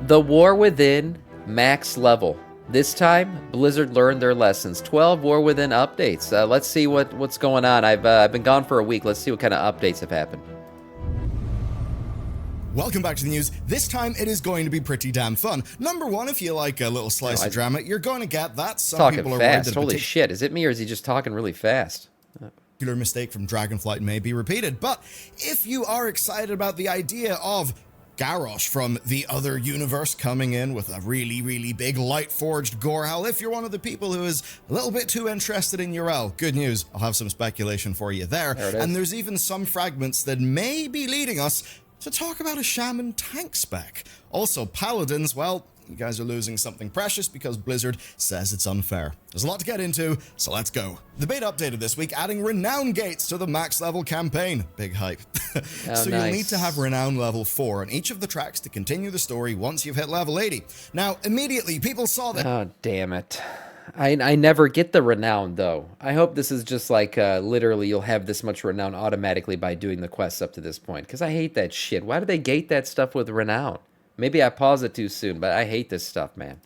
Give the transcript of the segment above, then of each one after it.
The War Within max level. This time, Blizzard learned their lessons. 12 War Within updates. Let's see what's going on. I've been gone for a week. Let's see what kind of updates have happened. Welcome back to the news. This time it is going to be pretty damn fun. Number one, if you like a little slice of drama, you're going to get that. Some talking people are fast. worried that Holy shit. Is it me or is he just talking really fast? particular mistake from Dragonflight may be repeated. But if you are excited about the idea of Garrosh from the other universe coming in with a really, really big Lightforged Gorehowl, if you're one of the people who is a little bit too interested in Urel, good news, I'll have some speculation for you there. And there's even some fragments that may be leading us to talk about a Shaman tank spec. Also, Paladins, well, you guys are losing something precious because Blizzard says it's unfair. There's a lot to get into, so let's go. The beta updated this week, adding Renown Gates to the max level campaign. Big hype. So you'll need to have Renown level 4 on each of the tracks to continue the story once you've hit level 80. Now, immediately, people saw that... Oh, damn it. I never get the renown, though. I hope this is just like, literally, you'll have this much renown automatically by doing the quests up to this point. Because I hate that shit. Why do they gate that stuff with renown? Maybe I paused it too soon, but I hate this stuff, man.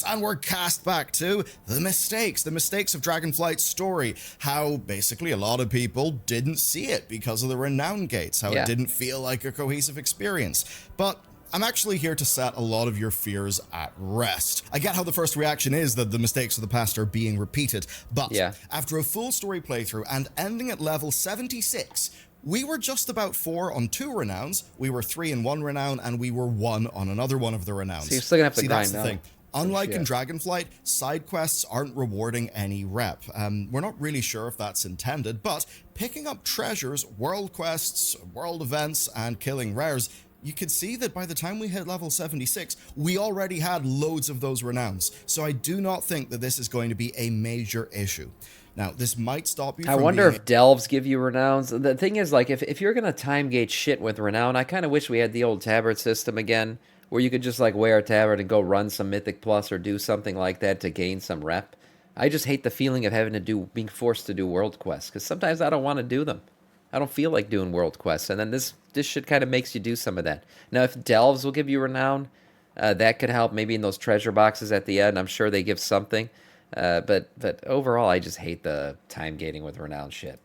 And we're cast back to the mistakes of Dragonflight's story. How basically a lot of people didn't see it because of the renown gates. How it didn't feel like a cohesive experience. But I'm actually here to set a lot of your fears at rest. I get how the first reaction is that the mistakes of the past are being repeated, but after a full story playthrough and ending at level 76, we were just about 4 on 2 renowns, we were 3 in 1 renown, and we were 1 on another one of the renowns. So you're still gonna have to grind that's the thing. Unlike in Dragonflight, side quests aren't rewarding any rep. We're not really sure if that's intended, but picking up treasures, world quests, world events, and killing rares, you could see that by the time we hit level 76, we already had loads of those renowns. So I do not think that this is going to be a major issue. Now, this might stop you from I wonder if delves give you renowns. The thing is, like, if you're going to time gate shit with renown, I kind of wish we had the old tabard system again, where you could just, like, wear a tabard and go run some Mythic Plus or do something like that to gain some rep. I just hate the feeling of having to being forced to do world quests, because sometimes I don't want to do them. I don't feel like doing world quests, and then this shit kind of makes you do some of that. Now, if delves will give you renown, that could help maybe in those treasure boxes at the end. I'm sure they give something. But overall, I just hate the time gating with renown shit.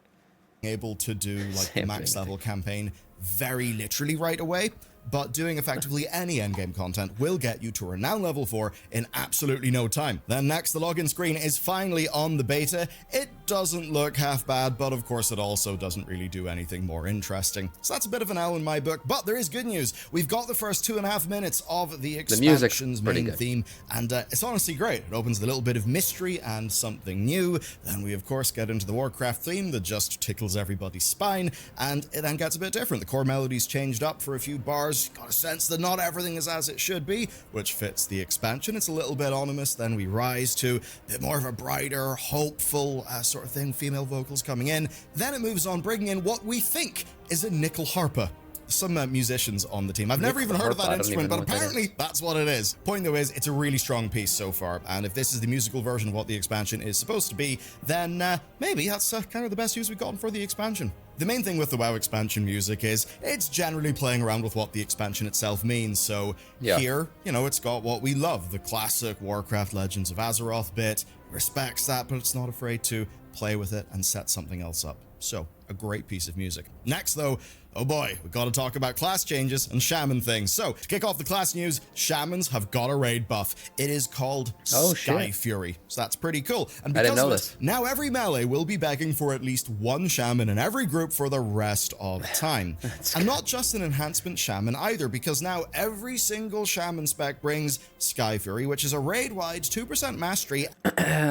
Able to do like the max level campaign very literally right away, but doing effectively any endgame content will get you to Renown level 4 in absolutely no time. Then next, the login screen is finally on the beta. It doesn't look half bad, but of course it also doesn't really do anything more interesting. So that's a bit of an L in my book, but there is good news. We've got the first 2.5 minutes of the expansion's main theme, and it's honestly great. It opens with a little bit of mystery and something new. Then we of course get into the warcraft theme that just tickles everybody's spine, and it then gets a bit different. The core melody's changed up for a few bars. Got a sense that not everything is as it should be, which fits the expansion. It's a little bit ominous. Then we rise to a bit more of a brighter, hopeful sort of thing, female vocals coming in. Then it moves on, bringing in what we think is a nickel harpa. Some musicians on the team. I've never even heard of that instrument, but apparently that's what it is. Point though is, it's a really strong piece so far, and if this is the musical version of what the expansion is supposed to be, then maybe that's kind of the best use we've gotten for the expansion. The main thing with the WoW expansion music is it's generally playing around with what the expansion itself means. So here, you know, it's got what we love, the classic Warcraft Legends of Azeroth bit, respects that, but it's not afraid to play with it and set something else up. So, a great piece of music. Next though, oh boy, we've got to talk about class changes and shaman things. So, to kick off the class news, shamans have got a raid buff. It is called Sky Fury. So that's pretty cool. And because of this, now every melee will be begging for at least one shaman in every group for the rest of time. And not just an enhancement shaman either, because now every single shaman spec brings Sky Fury, which is a raid-wide 2% mastery.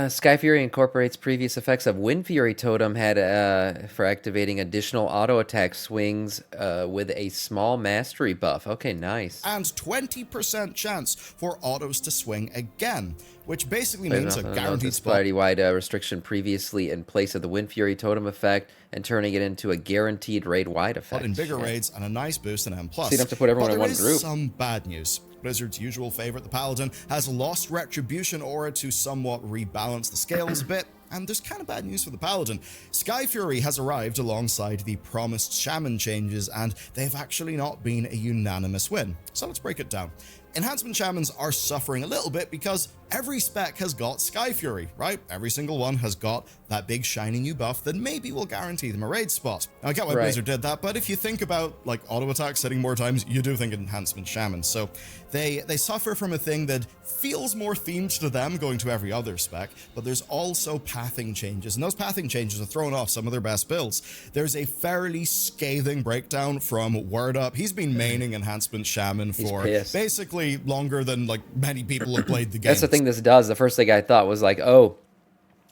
Sky Fury incorporates previous effects of Wind Fury Totem had for activating additional auto attack swings with a small mastery buff. Okay, nice. And 20% chance for autos to swing again, which basically means a guaranteed spot. Party-wide restriction previously in place of the Wind Fury Totem effect and turning it into a guaranteed raid-wide effect. But in bigger raids and a nice boost in M+. So you don't have to put everyone in one group. There is some bad news. Blizzard's usual favorite, the Paladin, has lost Retribution Aura to somewhat rebalance the scales a bit, and there's kind of bad news for the Paladin. Sky Fury has arrived alongside the promised Shaman changes, and they've actually not been a unanimous win. So let's break it down. Enhancement Shamans are suffering a little bit because every spec has got Sky Fury, right? Every single one has got that big shiny new buff that maybe will guarantee them a raid spot. Now, I get why Blizzard did that, but if you think about like auto attacks hitting more times, you do think Enhancement Shamans. So they suffer from a thing that feels more themed to them going to every other spec, but there's also pathing changes, and those pathing changes are thrown off some of their best builds. There's a fairly scathing breakdown from Word Up. He's been maining Enhancement Shaman for basically longer than like many people have played the game. That's the thing this does. The first thing I thought was like, oh,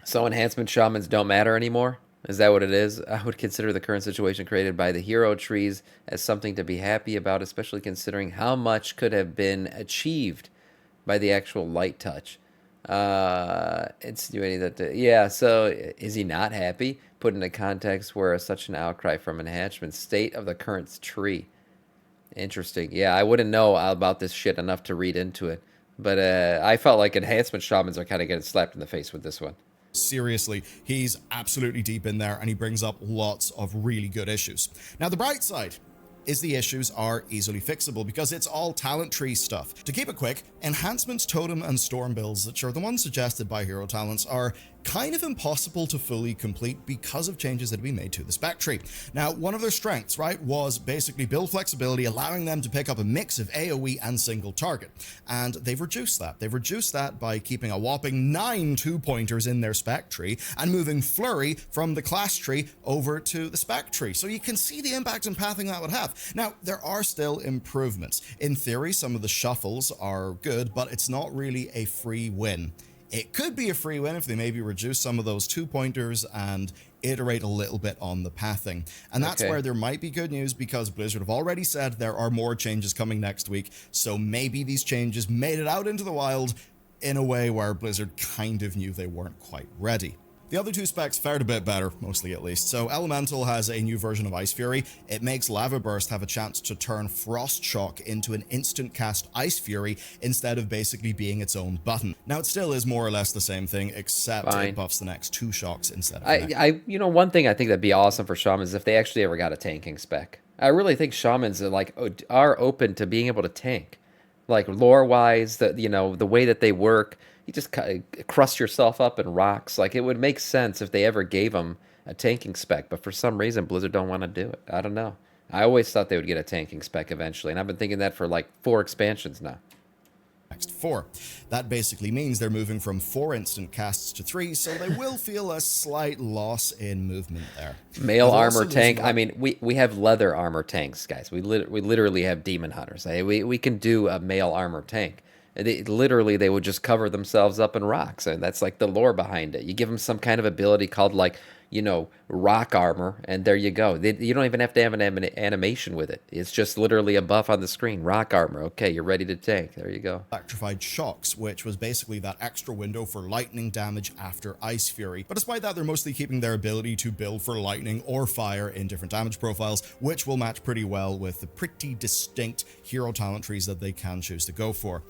so Enhancement Shamans don't matter anymore? Is that what it is? I would consider the current situation created by the hero trees as something to be happy about, especially considering how much could have been achieved by the actual light touch. Insinuating that, yeah, so is he not happy? Put into context where such an outcry from enhancement state of the current tree. Interesting. Yeah, I wouldn't know about this shit enough to read into it. But I felt like Enhancement Shamans are kind of getting slapped in the face with this one. Seriously, he's absolutely deep in there, and he brings up lots of really good issues. Now, the bright side is the issues are easily fixable because it's all talent tree stuff. To keep it quick, Enhancements, Totem, and Storm builds, which are the ones suggested by Hero Talents, are kind of impossible to fully complete because of changes that have been made to the spec tree. Now, one of their strengths, right, was basically build flexibility, allowing them to pick up a mix of AoE and single target. And they've reduced that. They've reduced that by keeping a whopping 9 2-pointers in their spec tree and moving Flurry from the class tree over to the spec tree. So you can see the impact and pathing that would have. Now, there are still improvements. In theory, some of the shuffles are good, but it's not really a free win. It could be a free win if they maybe reduce some of those 2-pointers and iterate a little bit on the pathing. And that's where there might be good news, because Blizzard have already said there are more changes coming next week. So maybe these changes made it out into the wild in a way where Blizzard kind of knew they weren't quite ready. The other two specs fared a bit better, mostly at least. So Elemental has a new version of Ice Fury. It makes Lava Burst have a chance to turn Frost Shock into an instant cast Ice Fury instead of basically being its own button. Now, it still is more or less the same thing, except it buffs the next 2 shocks instead of the next. You know, one thing I think that'd be awesome for Shamans is if they actually ever got a tanking spec. I really think Shamans are open to being able to tank. Like lore-wise, the way that they work, you just crust yourself up in rocks. Like, it would make sense if they ever gave them a tanking spec, but for some reason Blizzard don't want to do it. I don't know. I always thought they would get a tanking spec eventually, and I've been thinking that for like 4 expansions now. Next 4. That basically means they're moving from 4 instant casts to 3, so they will feel a slight loss in movement there. Male armor tank. I mean, we have leather armor tanks, guys. We literally have demon hunters. We can do a male armor tank. They would just cover themselves up in rocks, and that's like the lore behind it. You give them some kind of ability called rock armor, and there you go. You don't even have to have an animation with it. It's just literally a buff on the screen. Rock armor. Okay, you're ready to tank. There you go. Electrified Shocks, which was basically that extra window for lightning damage after Ice Fury. But despite that, they're mostly keeping their ability to build for lightning or fire in different damage profiles, which will match pretty well with the pretty distinct hero talent trees that they can choose to go for.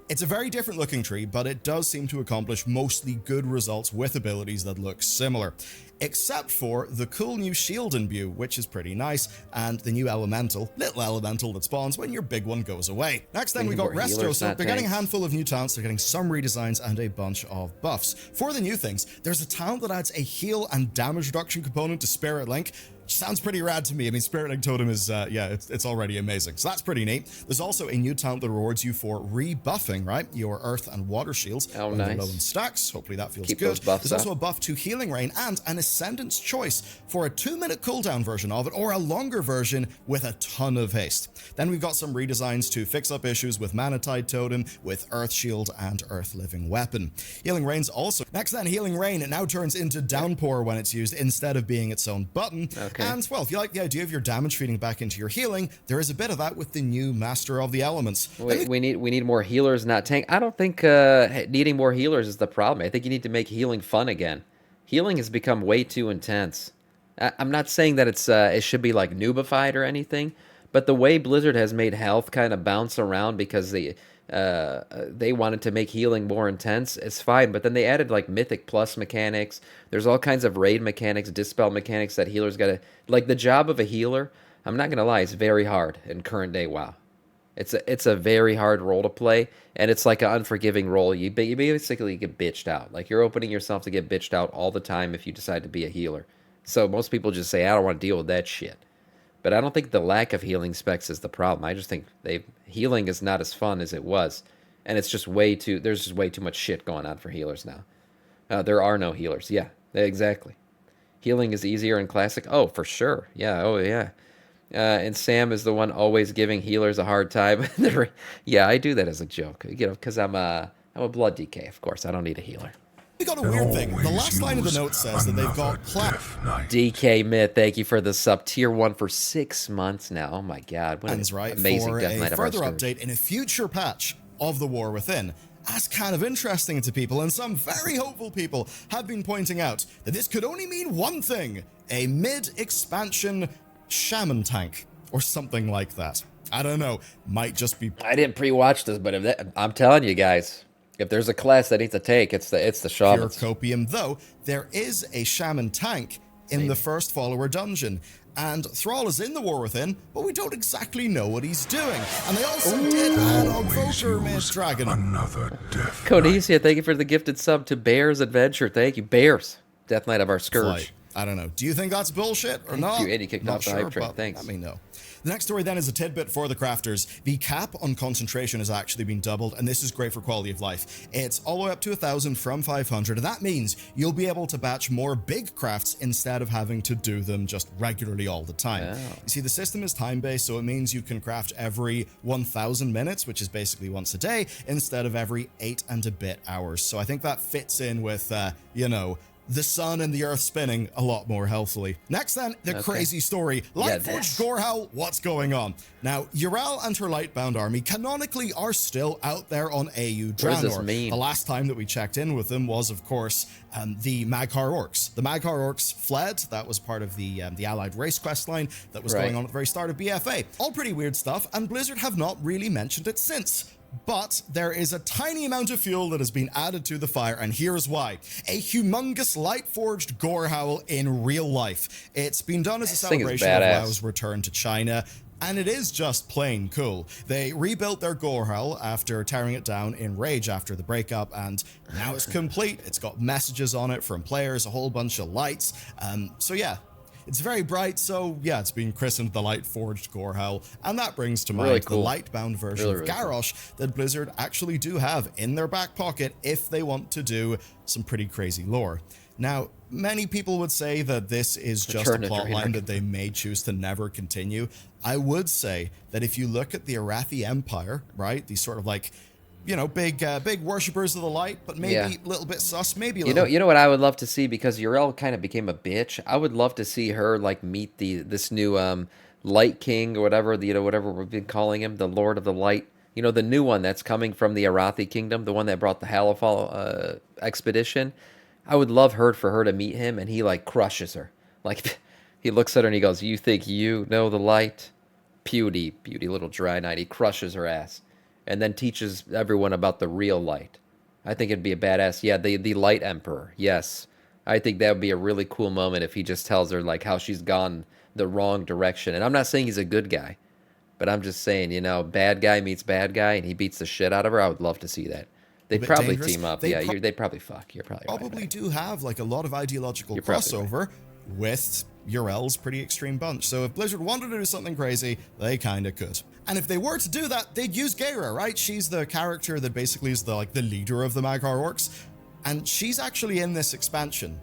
It's a very different looking tree, but it does seem to accomplish mostly good results with abilities that look similar. Except for the cool new shield imbue, which is pretty nice, and the new little elemental that spawns when your big one goes away. Next then we got Resto, so they're getting a handful of new talents, they're getting some redesigns and a bunch of buffs. For the new things, there's a talent that adds a heal and damage reduction component to Spirit Link. Sounds pretty rad to me. I mean, Spirit Link Totem is, it's already amazing. So that's pretty neat. There's also a new talent that rewards you for rebuffing, right? Your earth and water shields. Oh, nice. Low in stacks. Hopefully that feels Keep good. Those buffs There's also a buff to Healing Rain and an Ascendant's Choice for a 2-minute cooldown version of it, or a longer version with a ton of haste. Then we've got some redesigns to fix up issues with Mana Tide Totem, with Earth Shield and Earth Living Weapon. Healing Rain's also... Next then, Healing Rain, it now turns into Downpour when it's used instead of being its own button. Okay. And, well, if you like the idea of your damage feeding back into your healing, there is a bit of that with the new Master of the Elements. We need more healers, not tank. I don't think needing more healers is the problem. I think you need to make healing fun again. Healing has become way too intense. I'm not saying that it should be like noobified or anything, but the way Blizzard has made health kind of bounce around because they wanted to make healing more intense, it's fine. But then they added like Mythic Plus mechanics. There's all kinds of raid mechanics, dispel mechanics that healers gotta... Like, the job of a healer, I'm not gonna lie, it's very hard in current day WoW. It's a very hard role to play, and it's like an unforgiving role. You basically get bitched out. Like you're opening yourself to get bitched out all the time if you decide to be a healer. So most people just say, I don't want to deal with that shit. But I don't think the lack of healing specs is the problem. I just think healing is not as fun as it was, and it's just way too. There's just way too much shit going on for healers now. There are no healers. Yeah, exactly. Healing is easier in classic. Oh, for sure. Yeah. Oh, yeah. And Sam is the one always giving healers a hard time. Yeah, I do that as a joke, because I'm a blood DK. Of course, I don't need a healer. We got a weird thing. The last line of the note says that they've got DK Myth, thank you for the sub tier 1 for 6 months now. Oh my god, what an amazing for Death Knight a of our further scourge. update in a future patch of the War Within. That's kind of interesting to people, and some very hopeful people have been pointing out that this could only mean one thing: a mid-expansion shaman tank, or something like that. I don't know, might just be... I didn't pre-watch this, but I'm telling you guys, if there's a class that needs a tank, it's the shaman. Pure copium, though, there is a shaman tank in the first follower dungeon. And Thrall is in the War Within, but we don't exactly know what he's doing. And they also did add on Voker Mage Dragon. Another death. Codicia, thank you for the gifted sub to Bear's Adventure. Thank you, Bears. Death Knight of our scourge. Flight. I don't know. Do you think that's bullshit or not? Thank you, Eddie kicked Not off the sure, hype train. but Thanks. let me know. The next story then is a tidbit for the crafters. The cap on concentration has actually been doubled, and this is great for quality of life. It's all the way up to 1,000 from 500, and that means you'll be able to batch more big crafts instead of having to do them just regularly all the time. Oh. You see, the system is time-based, so it means you can craft every 1,000 minutes, which is basically once a day, instead of every 8 and a bit hours. So I think that fits in with, the sun and the earth spinning a lot more healthily. Next then, the crazy story. Lightforged Gorehowl, what's going on? Now, Yrel and her Lightbound army canonically are still out there on AU Draenor. What does this mean? The last time that we checked in with them was, of course, the Mag'har Orcs. The Mag'har Orcs fled. That was part of the Allied race quest line that was going on at the very start of BFA. All pretty weird stuff, and Blizzard have not really mentioned it since. But there is a tiny amount of fuel that has been added to the fire, and here's why. A humongous Lightforged Gorehowl in real life. It's been done as a celebration of WoW's return to China, and it is just plain cool. They rebuilt their Gorehowl after tearing it down in Rage after the breakup, and now it's complete. It's got messages on it from players, a whole bunch of lights. So yeah. It's very bright, so yeah, it's been christened the Lightforged Gorehowl, and that brings to mind the Lightbound version of Garrosh that Blizzard actually do have in their back pocket if they want to do some pretty crazy lore. Now, many people would say that this is just a plotline that they may choose to never continue. I would say that if you look at the Arathi Empire, right, these sort of like, big worshippers of the light, but maybe a little bit sus, maybe a little... You know what I would love to see, because Yrel kind of became a bitch. I would love to see her like meet this new Light King or whatever, whatever we've been calling him, the Lord of the Light. The new one that's coming from the Arathi Kingdom, the one that brought the Halifal expedition. I would love for her to meet him, and he like crushes her. Like he looks at her and he goes, "You think you know the light? Beauty, little dry night." He crushes her ass. And then teaches everyone about the real light. I think it'd be a badass. Yeah, the Light Emperor. Yes. I think that would be a really cool moment if he just tells her like how she's gone the wrong direction. And I'm not saying he's a good guy, but I'm just saying, bad guy meets bad guy and he beats the shit out of her. I would love to see that. They'd probably team up. They'd probably fuck. You're probably right. Do have like a lot of ideological crossover with Yrel's pretty extreme bunch. So if Blizzard wanted to do something crazy, they kind of could. And if they were to do that, they'd use Geira, right? She's the character that basically is the leader of the Mag'har Orcs, and she's actually in this expansion.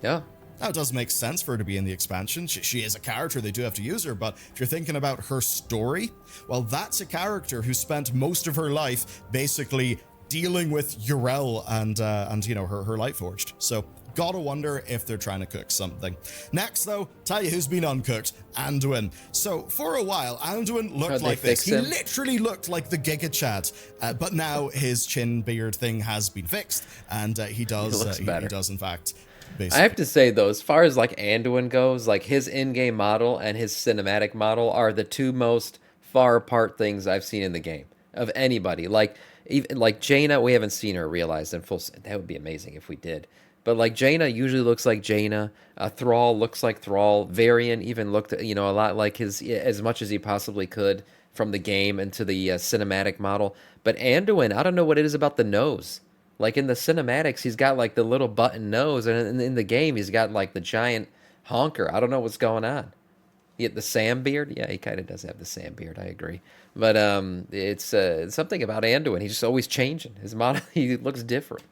Yeah. Now, it does make sense for her to be in the expansion. She is a character, they do have to use her, but if you're thinking about her story, well, that's a character who spent most of her life basically dealing with Yrel and her Lightforged. So gotta wonder if they're trying to cook something. Next, though, tell you who's been uncooked. Anduin. So, for a while, Anduin looked like this. He literally looked like the Giga Chad. But now his chin beard thing has been fixed, and he does in fact. Basically. I have to say, though, as far as like Anduin goes, like his in-game model and his cinematic model are the two most far apart things I've seen in the game of anybody. Like, even like Jaina, we haven't seen her realized in full. That would be amazing if we did. But like Jaina usually looks like Jaina. Thrall looks like Thrall. Varian even looked, a lot like his, as much as he possibly could. from the game into the cinematic model. But Anduin, I don't know what it is about the nose. Like in the cinematics, he's got like the little button nose, and in the game, he's got like the giant honker. I don't know what's going on. He had the Sam beard. Yeah, he kind of does have the Sam beard. I agree. But it's something about Anduin. He's just always changing. His model, he looks different.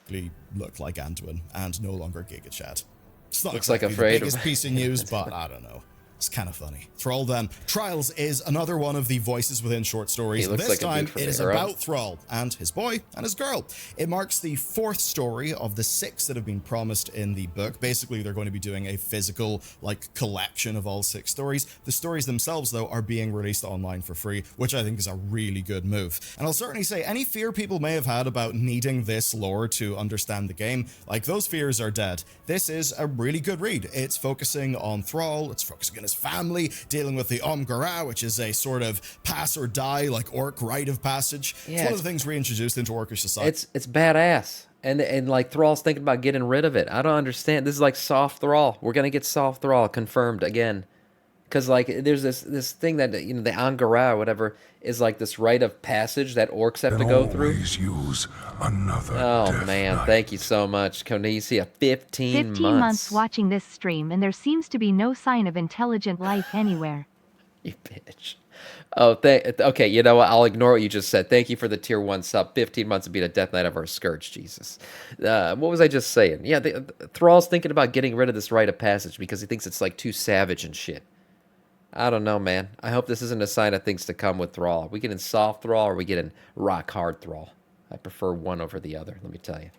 He looked like Anduin and no longer Giga Chad. It's not Looks exactly like afraid the biggest piece of news, but I don't know. It's kind of funny. Thrall then. Trials is another one of the voices within short stories. He looks This like a time dude from it is Arrow. about Thrall and his boy and his girl. It marks the 4th story of the 6 that have been promised in the book. Basically, they're going to be doing a physical like collection of all 6 stories. The stories themselves, though, are being released online for free, which I think is a really good move. And I'll certainly say any fear people may have had about needing this lore to understand the game, like those fears are dead. This is a really good read. It's focusing on Thrall, it's focusing on his family, dealing with the Gorehowl, which is a sort of pass or die, like orc rite of passage. Yeah, it's one of the things reintroduced into orcish society. It's badass. And like Thrall's thinking about getting rid of it. I don't understand. This is like soft Thrall. We're gonna get soft Thrall confirmed again. Because like there's this thing that the Angara or whatever is like this rite of passage that orcs have to go through. Use another Oh man, knife. thank you so much, Konesia. 15 15 months watching this stream, and there seems to be no sign of intelligent life anywhere. You bitch. Oh, okay. You know what? I'll ignore what you just said. Thank you for the tier 1 sub. 15 months to beat a Death Knight of our Scourge. Jesus. What was I just saying? Yeah, Thrall's thinking about getting rid of this rite of passage because he thinks it's like too savage and shit. I don't know, man. I hope this isn't a sign of things to come with Thrall. Are we getting soft Thrall or are we getting rock hard Thrall? I prefer one over the other, let me tell you.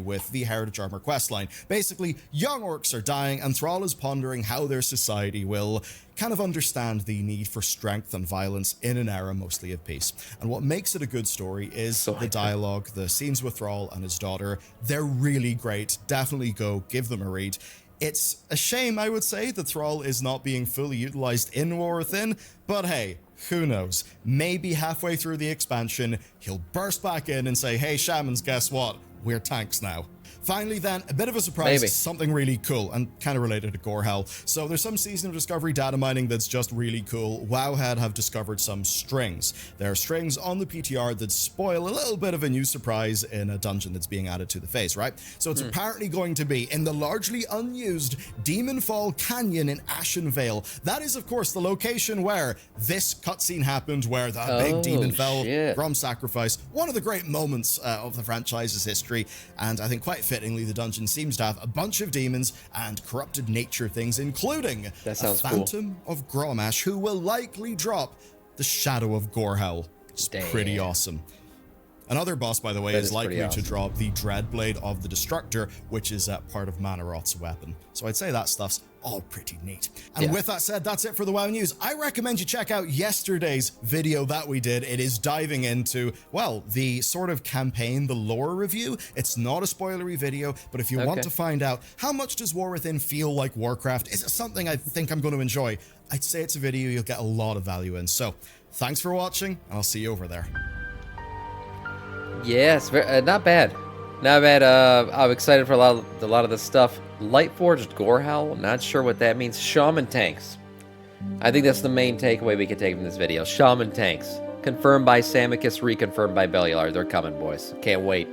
With the Heritage Armor questline. Basically, young orcs are dying, and Thrall is pondering how their society will kind of understand the need for strength and violence in an era mostly of peace. And what makes it a good story is the dialogue, the scenes with Thrall and his daughter. They're really great. Definitely go give them a read. It's a shame, I would say, that Thrall is not being fully utilized in War Within, but hey, who knows? Maybe halfway through the expansion, he'll burst back in and say, hey, Shamans, guess what? We're tanks now. Finally then, a bit of a surprise, Maybe. something really cool and kind of related to Gorehowl. So there's some Season of Discovery data mining that's just really cool. Wowhead have discovered some strings. There are strings on the PTR that spoil a little bit of a new surprise in a dungeon that's being added to the phase, right? So it's apparently going to be in the largely unused Demonfall Canyon in Ashen Vale. That is, of course, the location where this cutscene happened, where the big demon fell, shit. Grom sacrifice, one of the great moments of the franchise's history, and I think quite fittingly the dungeon seems to have a bunch of demons and corrupted nature things, including That a sounds cool. Phantom of Gromash, who will likely drop the Shadow of Gorehowl. It's pretty Damn. awesome. Another boss, by the way, That is is pretty likely awesome. to drop the Dreadblade of the Destructor, which is part of Manaroth's weapon. So I'd say that stuff's all pretty neat. And Yeah. with that said, that's it for the WoW News. I recommend you check out yesterday's video that we did. It is diving into, well, the sort of campaign, the lore review. It's not a spoilery video, but if you want Okay. to find out how much does War Within feel like Warcraft, is it something I think I'm going to enjoy, I'd say it's a video you'll get a lot of value in. So thanks for watching, and I'll see you over there. Yes, not bad. Not bad. I'm excited for a lot of this stuff. Lightforged Gorehowl, not sure what that means. Shaman tanks. I think that's the main takeaway we can take from this video. Shaman tanks. Confirmed by Samiccus, reconfirmed by Belial. They're coming, boys. Can't wait.